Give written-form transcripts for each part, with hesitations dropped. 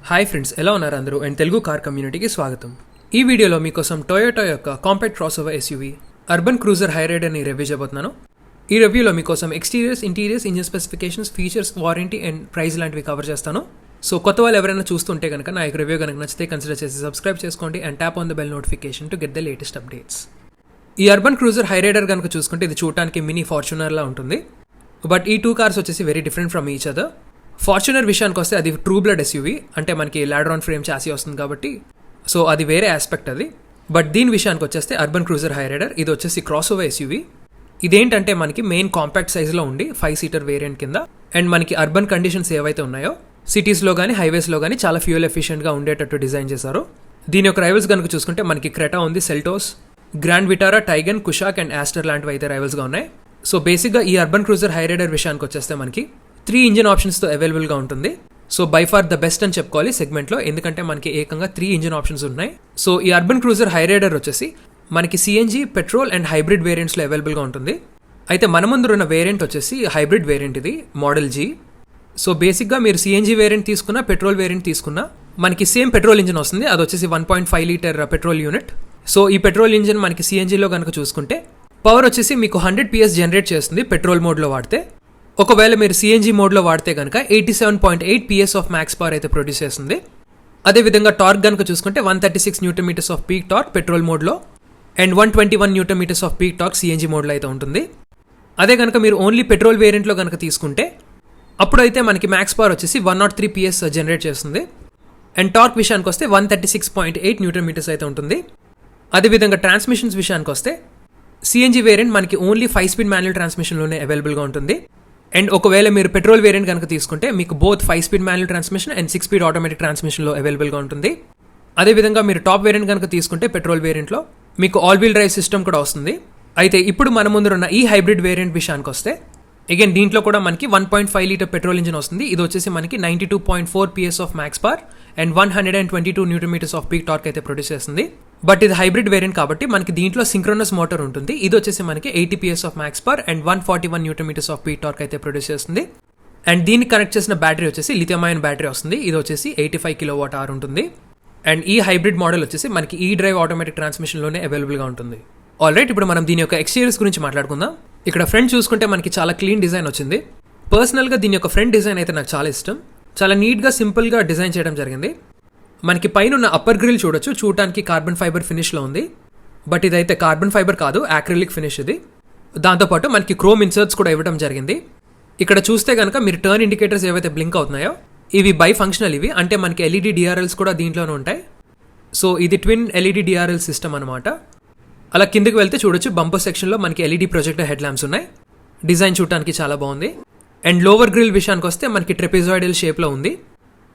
Hi friends, ఎలా ఉన్నారు అందరూ? అండ్ తెలుగు కార్ కమ్యూనిటీకి స్వాగతం. ఈ వీడియోలో మీకోసం టొయోటా యొక్క compact crossover SUV Urban Cruiser హైరైడర్ని రివ్యూ చేయబోతున్నాను. ఈ రివ్యూలో మీకోసం exteriors, interiors, engine specifications, features, warranty and price లాంటివి కవర్ చేస్తాను. సో కొత్త వాళ్ళు ఎవరైనా చూస్తుంటే కనుక నా యొక్క రివ్యూ కనుక నచ్చితే కన్సిడర్ చేసి సబ్స్క్రైబ్ చేసుకోండి and tap on the bell notification to get the latest updates. ఈ అర్బన్ క్రూజర్ హైరైడర్ కనుక చూసుకుంటే ఇది చూడటానికి మినీ ఫార్చునర్లా ఉంటుంది. బట్ ఈ టూ కార్స్ వచ్చేసి very different from each other. Fortuner విషయానికి వస్తే అది ట్రూ బ్లడ్ ఎస్యూవీ, అంటే మనకి లాడర్ ఆన్ ఫ్రేమ్ చాసీ వస్తుంది కాబట్టి సో అది వేరే ఆస్పెక్ట్ అది. బట్ దీని విషయానికి వచ్చేస్తే అర్బన్ క్రూజర్ హైరైడర్ ఇది వచ్చేసి క్రాస్ ఓవర్ ఎస్యూవీ. ఇదేంటంటే మనకి మెయిన్ కాంపాక్ట్ సైజ్లో ఉండి 5 సీటర్ వేరియంట్ కింద అండ్ మనకి అర్బన్ కండిషన్స్ ఏవైతే ఉన్నాయో సిటీస్లో కానీ హైవేస్లో కానీ చాలా ఫ్యూయల్ ఎఫిషియెంట్గా ఉండేటట్టు డిజైన్ చేశారు. దీని యొక్క రైవల్స్ కనుక చూసుకుంటే మనకి క్రెటా ఉంది, Seltos, grand Vitara, టైగన్, Kushaq and aster లాంటివి అయితే రైవల్స్గా ఉన్నాయి. సో బేసిక్గా ఈ అర్బన్ క్రూజర్ హైరైడర్ విషయానికి వచ్చేస్తే మనకి 3 ఇంజిన్ ఆప్షన్స్తో అవైలబుల్గా ఉంటుంది. So by for the best అని చెప్పుకోవాలి సెగ్మెంట్లో, ఎందుకంటే మనకి ఏకంగా 3 ఇంజిన్ ఆప్షన్స్ ఉన్నాయి. సో ఈ అర్బన్ క్రూజర్ హైరైడర్ వచ్చేసి మనకి సిఎన్జీ, పెట్రోల్ అండ్ హైబ్రిడ్ వేరియంట్స్లో అవైలబుల్గా ఉంటుంది. అయితే మన ముందు ఉన్న వేరియంట్ వచ్చేసి హైబ్రిడ్ వేరియంట్, ఇది మోడల్ జీ. సో బేసిక్గా మీరు సిఎన్జీ వేరియంట్ తీసుకున్నా, పెట్రోల్ వేరియంట్ తీసుకున్నా మనకి సేమ్ పెట్రోల్ ఇంజిన్ వస్తుంది. అది వచ్చేసి 1.5 లీటర్ పెట్రోల్ యూనిట్. సో ఈ పెట్రోల్ ఇంజిన్ మనకి సిఎన్జీలో కనుక చూసుకుంటే పవర్ వచ్చేసి మీకు 100 PS జనరేట్ చేస్తుంది పెట్రోల్ మోడ్లో వాడితే. ఒకవేళ మీరు సిఎన్జీ మోడ్లో వాడితే కనుక 87.8 PS ఆఫ్ మ్యాక్స్ పవర్ అయితే ప్రొడ్యూస్ చేస్తుంది. అదేవిధంగా టార్క్ కనుక చూసుకుంటే 136 Nm of peak torque petrol మోడ్లో and 121 Nm of peak torque CNG మోడ్లో అయితే ఉంటుంది. అదే కనుక మీరు ఓన్లీ పెట్రోల్ వేరియంట్లో కనుక తీసుకుంటే అప్పుడైతే మనకి మ్యాక్స్ పవర్ వచ్చేసి 103 PS జనరేట్ చేస్తుంది అండ్ టార్క్ విషయానికి వస్తే 136.8 Nm అయితే ఉంటుంది. అదేవిధంగా ట్రాన్స్మిషన్స్ విషయానికి వస్తే సిఎన్జీ వేరియంట్ మనకి ఓన్లీ 5 స్పీడ్ మాన్యువల్ ట్రాన్స్మిషన్లోనే అవైలబుల్గా ఉంటుంది. అండ్ ఒకవేళ మీరు పెట్రోల్ వేరియంట్ కనుక తీసుకుంటే మీకు both 5 speed manual transmission and 6 speed automatic ట్రాన్స్మిషన్లో అవైలబుల్గా ఉంటుంది. అదేవిధంగా మీరు టాప్ వేరియంట్ కనుక తీసుకుంటే పెట్రోల్ వేరియంట్లో మీకు ఆల్ వీల్ డ్రైవ్ సిస్టమ్ కూడా వస్తుంది. అయితే ఇప్పుడు మన ముందున్న ఈ హైబ్రిడ్ వేరియంట్ విషయానికి వస్తే అగైన్ దీంట్లో కూడా మనకి 1.5 లీటర్ పెట్రోల్ ఇంజిన్ వస్తుంది. ఇది వచ్చేసి మనకి 92.4 PS of max power and 122 Nm of peak torque అయితే ప్రొడ్యూస్ చేస్తుంది. బట్ ఇది హైబ్రిడ్ వేరియంట్ కాబట్టి మనకి దీంట్లో సింక్రోనస్ మోటార్ ఉంటుంది. ఇది వచ్చేసి మనకి 80 PS of max power and 141 Nm of peak torque అయితే ప్రొడ్యూస్ చేస్తుంది. అండ్ దీనికి కనెక్ట్ చేసిన బ్యాటరీ వచ్చేసి లిథియం అయాన్ బ్యాటరీ వస్తుంది. ఇది వచ్చేసి 85 kWh ఉంటుంది. అండ్ ఈ హైబ్రిడ్ మోడల్ వచ్చేసి మనకి ఈ డ్రైవ్ ఆటోమేటిక్ ట్రాన్స్మిషన్లోనే అవైలబుల్గా ఉంటుంది. ఆల్రైట్, ఇప్పుడు మనం దీని యొక్క ఎక్స్టీరియర్స్ గురించి మాట్లాడుకుందాం. ఇక్కడ ఫ్రంట్ చూసుకుంటే మనకి చాలా క్లీన్ డిజైన్ వచ్చింది. పర్సనల్గా దీని యొక్క ఫ్రంట్ డిజైన్ అయితే నాకు చాలా ఇష్టం. చాలా నీట్గా సింపుల్గా డిజైన్ చేయడం జరిగింది. మనకి పైన ఉన్న అప్పర్ గ్రిల్ చూడొచ్చు, చూడటానికి కార్బన్ ఫైబర్ ఫినిష్లో ఉంది. బట్ ఇదైతే కార్బన్ ఫైబర్ కాదు, యాక్రిలిక్ ఫినిష్ ఇది. దాంతోపాటు మనకి క్రోమ్ ఇన్సర్ట్స్ కూడా ఇవ్వడం జరిగింది. ఇక్కడ చూస్తే కనుక మీరు టర్న్ ఇండికేటర్స్ ఏవైతే బ్లింక్ అవుతున్నాయో ఇవి బై ఫంక్షనల్, ఇవి అంటే మనకి ఎల్ఈడి డిఆర్ఎల్స్ కూడా దీంట్లోనే ఉంటాయి. సో ఇది ట్విన్ ఎల్ఈడి డిఆర్ఎల్ సిస్టమ్ అనమాట. అలా కిందకి వెళ్తే చూడొచ్చు బంపర్ సెక్షన్లో మనకి ఎల్ఈడి ప్రొజెక్టర్ హెడ్ ల్యాంప్స్ ఉన్నాయి. డిజైన్ చూడటానికి చాలా బాగుంది. అండ్ లోవర్ గ్రిల్ విషయానికి వస్తే మనకి ట్రెపెజాయిడల్ షేప్లో ఉంది.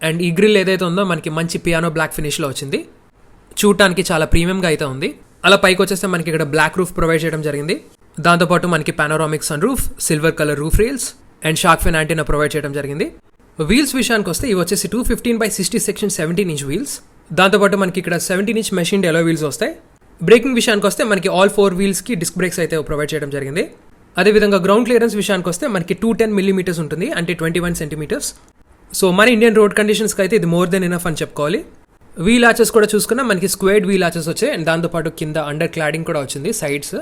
అండ్ ఈ గ్రిల్ ఏదైతే ఉందో మనకి మంచి పియానో బ్లాక్ ఫినిష్లో వచ్చింది. చూడటానికి చాలా ప్రీమియంగా అయితే ఉంది. అలా పైకి వచ్చేస్తే మనకి ఇక్కడ బ్లాక్ రూఫ్ ప్రొవైడ్ చేయడం జరిగింది. దాంతోపాటు మనకి panoramic sunroof, silver colour roof rails and shark fin antenna provide చేయడం జరిగింది. వీల్స్ విషయానికి వస్తే ఇవి వచ్చేసి 215/60 సెక్షన్ 17 ఇంచ్ వీల్స్. దాంతోపాటు మనకి ఇక్కడ 17 ఇంచ్ మెషిన్ ఎలో వీల్స్ వస్తాయి. బ్రేకింగ్ విషయానికి వస్తే మనకి ఆల్ 4 వీల్స్కి డిస్క్ బ్రేక్స్ అయితే ప్రొవైడ్ చేయడం జరిగింది. అదేవిధంగా గ్రౌండ్ క్లియరెన్స్ విషయానికి వస్తే మనకి 210 mm ఉంటుంది, అంటే 21 cm. సో మన ఇండియన్ రోడ్ కండిషన్స్కి అయితే ఇది మోర్ దెన్ ఎనఫ్ అని చెప్పుకోవాలి. వీల్ ఆచెస్ కూడా చూసుకున్నా మనకి స్క్వేర్డ్ వీల్ ఆచెస్ వచ్చాయి అండ్ దాంతోపాటు కింద అండర్ క్లాడింగ్ కూడా వచ్చింది సైడ్స్.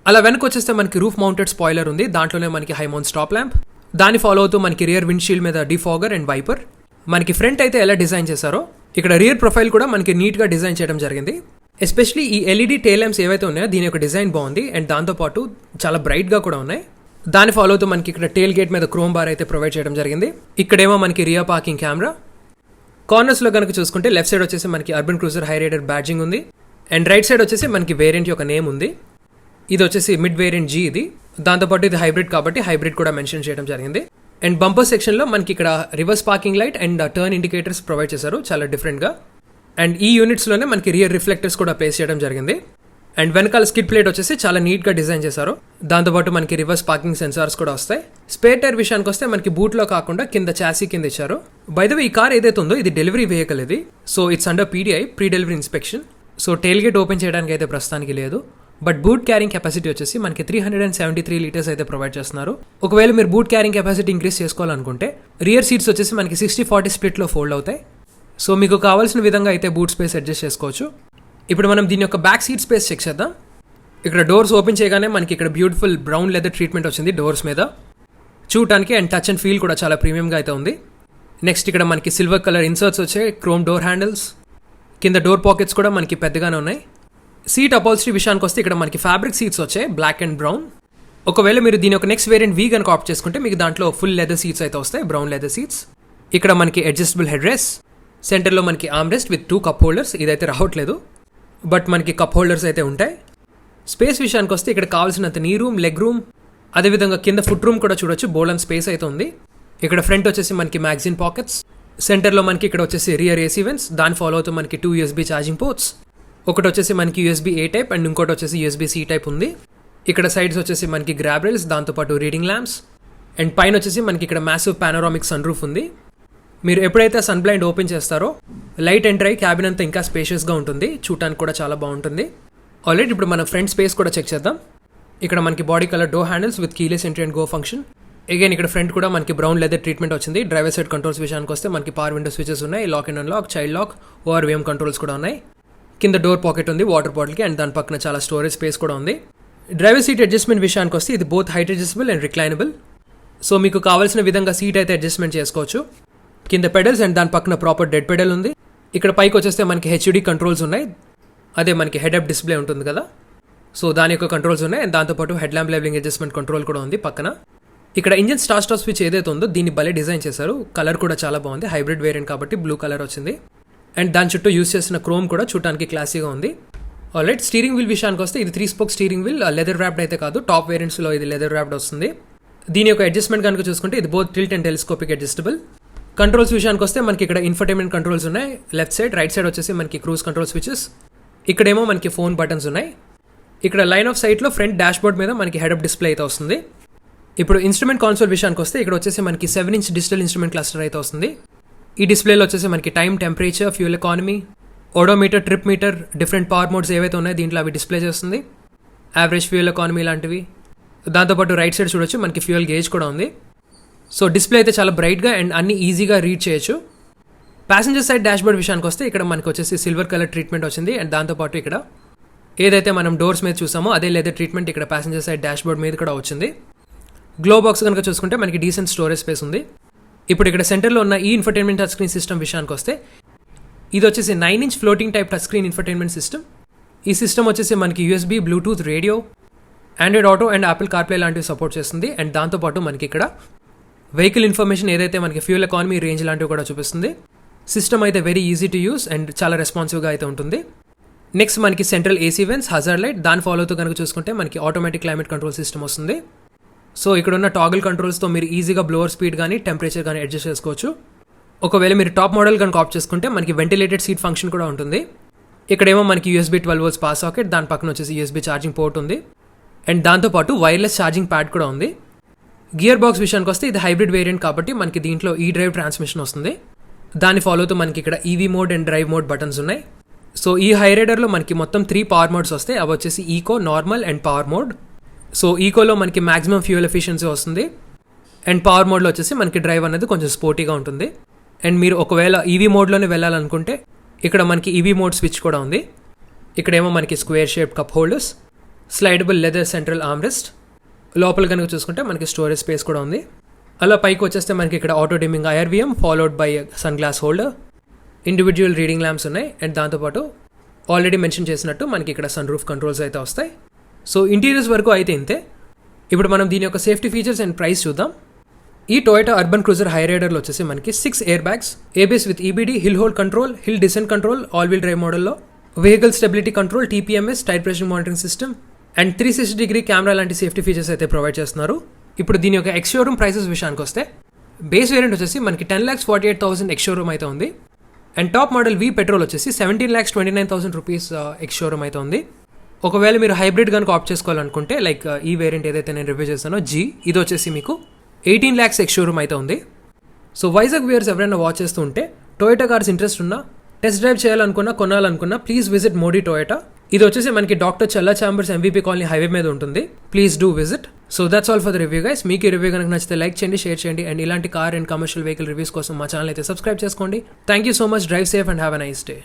అలా వెనక్కి వచ్చేస్తే మనకి రూఫ్ మౌంటెడ్ స్పాయిలర్ ఉంది. దాంట్లోనే మనకి హై మౌంట్ స్టాప్ ల్యాంప్, దాన్ని ఫాలో అవుతూ మనకి రియర్ విండ్షీల్డ్ మీద డిఫాగర్ అండ్ వైపర్. మనకి ఫ్రంట్ అయితే ఎలా డిజైన్ చేశారో ఇక్కడ రియర్ ప్రొఫైల్ కూడా మనకి నీట్గా డిజైన్ చేయడం జరిగింది. ఎస్పెషలీ ఈ ఎల్ఈడి టెయిల్ ల్యాంప్స్ ఏవైతే ఉన్నాయో దీని యొక్క డిజైన్ బాగుంది అండ్ దాంతోపాటు చాలా బ్రైట్గా కూడా ఉన్నాయి. దాన్ని ఫాలో అవుతూ మనకి ఇక్కడ టెయిల్ గేట్ మీద క్రోమ్ బార్ అయితే ప్రొవైడ్ చేయడం జరిగింది. ఇక్కడేమో మనకి రియర్ పార్కింగ్ కెమెరా. కార్నర్స్లో కనుక చూసుకుంటే లెఫ్ట్ సైడ్ వచ్చేసి మనకి అర్బన్ క్రూజర్ హైరైడర్ బ్యాడ్జింగ్ ఉంది అండ్ రైట్ సైడ్ వచ్చేసి మనకి వేరియంట్ యొక్క నేమ్ ఉంది. ఇది వచ్చేసి మిడ్ వేరియంట్ జీ ఇది. దాంతోపాటు ఇది హైబ్రిడ్ కాబట్టి హైబ్రిడ్ కూడా మెన్షన్ చేయడం జరిగింది. అండ్ బంపర్ సెక్షన్లో మనకి ఇక్కడ reverse parking light and turn indicators provide చేశారు చాలా డిఫరెంట్గా. అండ్ ఈ యూనిట్స్లోనే మనకి రియర్ రిఫ్లెక్టర్స్ కూడా ప్లేస్ చేయడం జరిగింది. అండ్ వెనకాల స్కిడ్ ప్లేట్ వచ్చేసి చాలా నీట్గా డిజైన్ చేశారు. దాంతోపాటు మనకి రివర్స్ పార్కింగ్ సెన్సార్స్ కూడా వస్తాయి. స్పేర్ టైర్ విషయానికి వస్తే మనకి బూట్లో కాకుండా కింద చాసీ కింద ఇచ్చారు. బై ద వే ఈ కార్ ఏదైతే ఉందో ఇది డెలివరీ వెహికల్ ఇది. So it's under పీడీఐ, pre delivery inspection. So tail gate open చేయడానికి అయితే ప్రస్తుతానికి లేదు. బట్ బూట్ క్యారింగ్ కెపాసిటీ వచ్చేసి మనకి 373 లీటర్స్ అయితే ప్రొవైడ్ చేస్తున్నారు. ఒకవేళ మీరు బూట్ క్యారింగ్ కెపాసిటీ ఇంక్రీస్ చేసుకోవాలనుకుంటే రియర్ సీట్స్ వచ్చేసి మనకి 60-40 స్ప్లిట్లో ఫోల్డ్ అవుతాయి. సో మీకు కావాల్సిన విధంగా అయితే బూట్ స్పేస్ అడ్జస్ట్ చేసుకోవచ్చు. ఇప్పుడు మనం దీని యొక్క బ్యాక్ సీట్ స్పేస్ చెక్ చేద్దాం. ఇక్కడ డోర్స్ ఓపెన్ చేయగానే మనకి ఇక్కడ బ్యూటిఫుల్ బ్రౌన్ లెదర్ ట్రీట్మెంట్ వచ్చింది డోర్స్ మీద, చూడటానికి అండ్ టచ్ అండ్ ఫీల్ కూడా చాలా ప్రీమియంగా అయితే ఉంది. నెక్స్ట్ ఇక్కడ మనకి సిల్వర్ కలర్ ఇన్సర్ట్స్ వచ్చాయి, క్రోమ్ డోర్ హ్యాండిల్స్, కింద డోర్ పాకెట్స్ కూడా మనకి పెద్దగానే ఉన్నాయి. సీట్ అపాల్స్ట్రీ విషయానికి వస్తే ఇక్కడ మనకి ఫ్యాబ్రిక్ సీట్స్ వచ్చాయి, బ్లాక్ అండ్ బ్రౌన్. ఒకవేళ మీరు దీని యొక్క నెక్స్ట్ వేరియంట్ వీ కనుక ఆప్ట్ చేసుకుంటే మీకు దాంట్లో ఫుల్ లెదర్ సీట్స్ అయితే వస్తాయి, బ్రౌన్ లెదర్ సీట్స్. ఇక్కడ మనకి అడ్జస్టబుల్ హెడ్ రెస్ట్, సెంటర్లో మనకి arm rest with 2 cup holders. ఇదైతే రావట్లేదు, బట్ మనకి కప్ హోల్డర్స్ అయితే ఉంటాయి. స్పేస్ విషయానికి వస్తే ఇక్కడ కావాల్సినంత నీ రూమ్, లెగ్ రూమ్, అదేవిధంగా కింద ఫుట్ రూమ్ కూడా చూడొచ్చు, బోల్డన్ స్పేస్ అయితే ఉంది. ఇక్కడ ఫ్రంట్ వచ్చేసి మనకి మ్యాగజైన్ పాకెట్స్, సెంటర్లో మనకి ఇక్కడ వచ్చేసి రియర్ ఏసీ వెంట్స్, దాని ఫాలో అవుతూ మనకి 2 USB ఛార్జింగ్ పోర్ట్స్, ఒకటి వచ్చేసి మనకి USB-A టైప్ అండ్ ఇంకోటి వచ్చేసి USB-C టైప్ ఉంది. ఇక్కడ సైడ్స్ వచ్చేసి మనకి గ్రాబ్ రైల్స్, దాంతోపాటు రీడింగ్ ల్యాంప్స్, అండ్ పైన వచ్చేసి మనకి ఇక్కడ మ్యాసివ్ పానోరామిక్ సన్ రూఫ్ ఉంది. మీరు ఎప్పుడైతే సన్ బ్లైండ్ ఓపెన్ చేస్తారో లైట్ ఎంటర్ అయ్యి క్యాబిన్ అంతా ఇంకా స్పేషియస్గా ఉంటుంది, చూడటానికి కూడా చాలా బాగుంటుంది. ఆల్రెడీ ఇప్పుడు మనం ఫ్రంట్ స్పేస్ కూడా చెక్ చేద్దాం. ఇక్కడ మనకి body colour door handles with keyless entry and go function. Again ఇక్కడ ఫ్రంట్ కూడా మనకి బ్రౌన్ లెదర్ ట్రీట్మెంట్ వచ్చింది. డ్రైవర్ సైడ్ కంట్రోల్స్ విషయానికి వస్తే మనకి పవర్ విండో స్విచెస్ ఉన్నాయి, lock and unlock, child lock, ORVM controls కూడా ఉన్నాయి. కింద డోర్ పాకెట్ ఉంది వాటర్ బాటిల్కి, అండ్ దాని పక్కన చాలా స్టోరేజ్ స్పేస్ కూడా ఉంది. డ్రైవర్ సీట్ అడ్జస్ట్మెంట్ విషయానికి వస్తే ఇది both height adjustable and reclinable. So మీకు కావాల్సిన విధంగా సీట్ అయితే అడ్జస్ట్మెంట్ చేసుకోవచ్చు. కింద పెడల్స్ అండ్ దాని పక్కన ప్రాపర్ డెడ్ పెడల్ ఉంది. ఇక్కడ పైకి వచ్చేస్తే మనకి HUD కంట్రోల్స్ ఉన్నాయి, అదే మనకి హెడ్ అప్ డిస్ప్లే ఉంటుంది కదా, సో దాని యొక్క కంట్రోల్స్ ఉన్నాయి. అండ్ దాంతోపాటు head lamp levelling adjustment control కూడా ఉంది పక్కన. ఇక్కడ ఇంజిన్ స్టార్ట్ స్విచ్ ఏదైతే ఉందో దీన్ని భలే డిజైన్ చేశారు, కలర్ కూడా చాలా బాగుంది, హైబ్రిడ్ వేరియంట్ కాబట్టి బ్లూ కలర్ వచ్చింది. అండ్ దాని చుట్టూ యూస్ చేసిన క్రోమ్ కూడా చూడటానికి క్లాసీగా ఉంది. ఆల్రైట్, స్టీరింగ్ వీల్ విషయానికి వస్తే ఇది 3 spoke steering wheel, leather wrapped అయితే కాదు, టాప్ వేరియంట్స్లో ఇది లెదర్ ర్యాప్డ్ వస్తుంది. దీని యొక్క అడ్జస్ట్మెంట్ కనుక చూసుకుంటే ఇది both tilt and telescopic adjustable. Controls విషయానికి వస్తే మనకి ఇక్కడ ఇన్ఫర్టైన్మెంట్ కంట్రోల్స్ ఉన్నాయి, లెఫ్ట్ సైడ్, రైట్ సైడ్ వచ్చేసి మనకి క్రూజ్ కంట్రోల్ స్విచెస్, ఇక్కడేమో మనకి ఫోన్ బటన్స్ ఉన్నాయి. ఇక్కడ లైన్ ఆఫ్ సైట్లో ఫ్రంట్ డాష్ బోర్డ్ మీద మనకి హెడ్ అప్ డిస్ప్లే అయితే వస్తుంది. ఇప్పుడు ఇన్స్ట్రుమెంట్ కాన్సోల్ విషయానికి వస్తే ఇక్కడ వచ్చేసి మనకి 7-inch డిజిటల్ ఇన్స్ట్రుమెంట్ క్లస్టర్ అయితే వస్తుంది. ఈ డిస్ప్లేలో వచ్చేసి మనకి time, temperature, fuel economy, odometer, trip meter, different power modes ఏవైతే ఉన్నాయో దీంట్లో అవి డిస్ప్లే చేస్తుంది, యావరేజ్ ఫ్యూయల్ ఎకానమీ లాంటివి. దాంతోపాటు రైట్ సైడ్ చూడొచ్చు మనకి ఫ్యూయల్ గేజ్ కూడా ఉంది. సో డిస్ప్లే అయితే చాలా బ్రైట్గా అండ్ అన్ని ఈజీగా రీడ్ చేయొచ్చు. ప్యాసింజర్ సైడ్ డాష్ బోర్డ్ విషయానికి వస్తే ఇక్కడ మనకి వచ్చేసి సిల్వర్ కలర్ ట్రీట్మెంట్ వచ్చింది. అండ్ దాంతోపాటు ఇక్కడ ఏదైతే మనం డోర్స్ మీద చూసామో అదే లెదర్ ట్రీట్మెంట్ ఇక్కడ ప్యాసింజర్ సైడ్ డాష్ బోర్డ్ మీద కూడా వచ్చింది. గ్లో బాక్స్ కనుక చూసుకుంటే మనకి డీసెంట్ స్టోరేజ్ స్పేస్ ఉంది. ఇప్పుడు ఇక్కడ సెంటర్లో ఉన్న ఈ ఇన్ఫర్టైన్మెంట్ టచ్ స్క్రీన్ సిస్టమ్ విషయానికి వస్తే ఇది వచ్చేసి 9-inch floating type touch screen infotainment system. ఈ సిస్టమ్ వచ్చేసి మనకి USB, Bluetooth, radio, Android auto and Apple CarPlay లాంటివి సపోర్ట్ చేస్తుంది. అండ్ దాంతోపాటు మనకి ఇక్కడ వెహికల్ ఇన్ఫర్మేషన్ ఏదైతే మనకి ఫ్యూయల్ ఎకానమీ, రేంజ్ లాంటివి కూడా చూపిస్తుంది. సిస్టమ్ అయితే very easy to use and చాలా రెస్పాన్సివ్గా అయితే ఉంటుంది. నెక్స్ట్ మనకి central AC vents, hazard light, దాని ఫాలో అవుతూ కనుక చూసుకుంటే మనకి ఆటోమేటిక్ క్లైమేట్ కంట్రోల్ సిస్టమ్ వస్తుంది. సో ఇక్కడ ఉన్న టాగిల్ కంట్రోల్స్తో మీరు ఈజీగా బ్లోవర్ స్పీడ్ కానీ టెంపరేచర్ కానీ అడ్జస్ట్ చేసుకోవచ్చు. ఒకవేళ మీరు టాప్ మోడల్ కనుక ఆప్ట్ చేసుకుంటే మనకి వెంటిలేటెడ్ సీట్ ఫంక్షన్ కూడా ఉంటుంది. ఇక్కడేమో మనకి USB 12 volts పాస్ సాకెట్, దాని పక్కన వచ్చేసి USB ఛార్జింగ్ పోర్ట్ ఉంది. అండ్ దాంతోపాటు వైర్లెస్ ఛార్జింగ్ ప్యాడ్ కూడా ఉంది. గియర్ బాక్స్ విషయానికి వస్తే ఇది హైబ్రిడ్ వేరియంట్ కాబట్టి మనకి దీంట్లో డ్రైవ్ ట్రాన్స్మిషన్ వస్తుంది. దాన్ని ఫాలో అవుతూ మనకి ఇక్కడ EV mode and drive mode buttons ఉన్నాయి. సో ఈ హై రైడర్లో మనకి మొత్తం 3 పవర్ మోడ్స్ వస్తాయి. అవి వచ్చేసి eco, normal and power mode. So ఈకోలో మనకి మ్యాక్సిమం ఫ్యూయల్ ఎఫిషియన్సీ వస్తుంది. అండ్ పవర్ మోడ్లో వచ్చేసి మనకి డ్రైవ్ అనేది కొంచెం స్పోర్టీగా ఉంటుంది. అండ్ మీరు ఒకవేళ EV మోడ్లోనే వెళ్ళాలనుకుంటే ఇక్కడ మనకి EV మోడ్ స్విచ్ కూడా ఉంది. ఇక్కడేమో మనకి square shape cup holders, slidable leather central armrest, లోపల కనుక చూసుకుంటే మనకి స్టోరేజ్ స్పేస్ కూడా ఉంది. అలా పైకి వచ్చేస్తే మనకి ఇక్కడ auto dimming IRVM followed by sun glass holder, individual reading lamps ఉన్నాయి. అండ్ దాంతోపాటు ఆల్రెడీ మెన్షన్ చేసినట్టు మనకి ఇక్కడ సన్ రూఫ్ కంట్రోల్స్ అయితే వస్తాయి. సో ఇంటీరియర్స్ వరకు అయితే ఇంతే. ఇప్పుడు మనం దీని యొక్క సేఫ్టీ ఫీచర్స్ అండ్ ప్రైస్ చూద్దాం. ఈ టొయోటా అర్బన్ క్రూజర్ హై రైడర్లో వచ్చేసి మనకి 6 air bags, ABS with EBD, hill hold control, hill descent control, all wheel drive మోడల్లో, vehicle stability control, TPMS, tyre pressure monitoring system and 360-degree camera లాంటి safety features అయితే provide చేస్తున్నారు. ఇప్పుడు దీని యొక్క ఎక్స్ షోరూమ్ ప్రైసెస్ విషయానికి వస్తే base variant వచ్చేసి మనకి 10,48,000 ఎక్స్ షోరూమ్ అయితే ఉంది. And top model V petrol వచ్చేసి 17,29,000 రూపీస్ ఎక్స్ షోరూమ్ అయితే ఉంది. ఒకవేళ మీరు హైబ్రిడ్ కనుక ఆప్ట్ చేసుకోవాలనుకుంటే లైక్ ఈ వేరియంట్ ఏదైతే నేను రివ్యూ చేస్తానో G, ఇది వచ్చేసి మీకు 18 lakhs ఎక్స్ షోరూమ్ అయితే ఉంది. సో వైజాగ్ వ్యూయర్స్ ఎవరైనా వాచ్ చేస్తూ ఉంటే టొయోటా కార్స్ ఇంట్రెస్ట్ ఉన్నా, టెస్ట్ డ్రైవ్ చేయాలనుకున్నా, కొనాలనుకున్నా ప్లీజ్ విజిట్ మోడీ టొయోటా. ఇది వచ్చేసి మనకి డాక్టర్ చల్లా చాంబర్స్ MVP కాలనీ హైవే మీద ఉంటుంది. Please do visit. So that's all for the review guys. మీకు ఈ రివ్యూ కనుక నచ్చితే లైక్ చేయండి, షేర్ చేయండి, అండ్ ఇలాంటి car and commercial vehicle reviews కోసం మా ఛానల్ అయితే సబ్స్క్రైబ్ చేసుకోండి. Thank you so much. Drive safe and have a nice day.